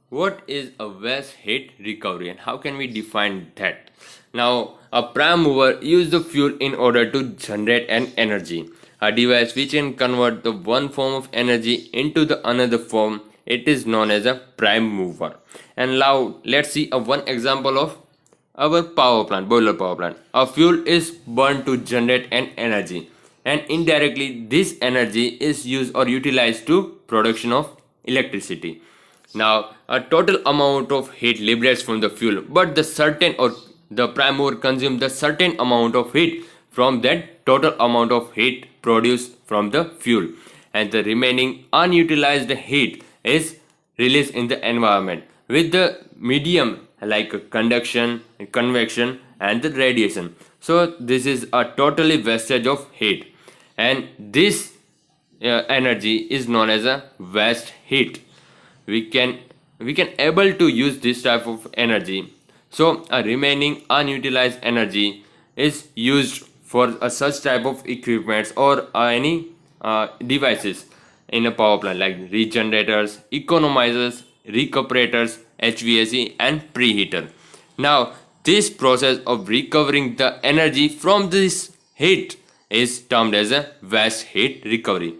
What is a waste heat recovery and how can we define that? Now, a prime mover uses the fuel in order to generate an energy. A device which can convert the one form of energy into the another form, it is known as a prime mover. And now let's see a one example of our power plant, boiler power plant. A fuel is burned to generate an energy, and indirectly this energy is used or utilized to production of electricity. Now, a total amount of heat liberates from the fuel, but the prime mover consumes the certain amount of heat from that total amount of heat produced from the fuel, and the remaining unutilized heat is released in the environment with the medium like conduction, convection, and the radiation. So this is a totally wastage of heat, and this energy is known as a waste heat. We can able to use this type of energy, so a remaining unutilized energy is used for such type of equipments or any devices in a power plant like regenerators, economizers, recuperators, HVAC, and preheater. Now this process of recovering the energy from this heat is termed as a waste heat recovery.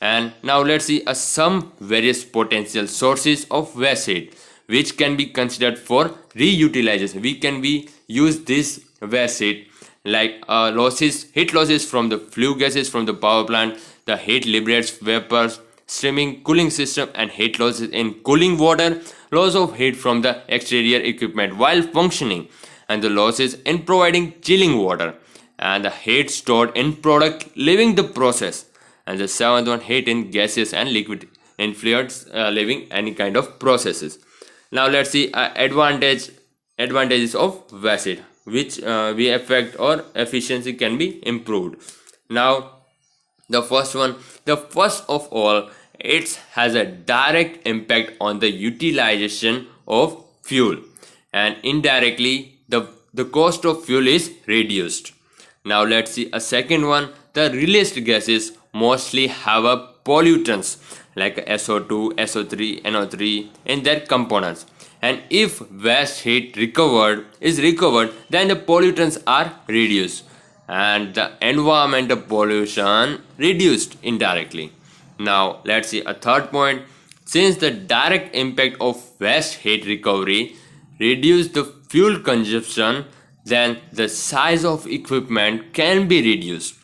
And now let's see some various potential sources of waste heat which can be considered for reutilization. We can be use this waste heat like heat losses from the flue gases from the power plant, the heat liberates vapors, streaming cooling system, and heat losses in cooling water, loss of heat from the exterior equipment while functioning, and the losses in providing chilling water, and the heat stored in product leaving the process, and the seventh one, heat in gaseous and liquid in fluids leaving any kind of processes. Now let's see advantages of waste heat which we affect or efficiency can be improved. Now the first one, the first of all, it has a direct impact on the utilization of fuel, and indirectly the cost of fuel is reduced. Now let's see a second one. The released gases mostly have a pollutants like SO2, SO3, NO3 in their components. And if waste heat is recovered, then the pollutants are reduced and the environmental pollution reduced indirectly. Now let's see a third point. Since the direct impact of waste heat recovery reduce the fuel consumption, then the size of equipment can be reduced.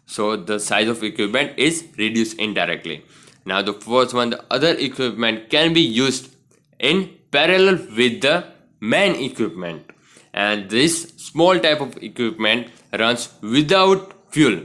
So the size of equipment is reduced indirectly. Now the fourth one, the other equipment can be used in parallel with the main equipment, and this small type of equipment runs without fuel.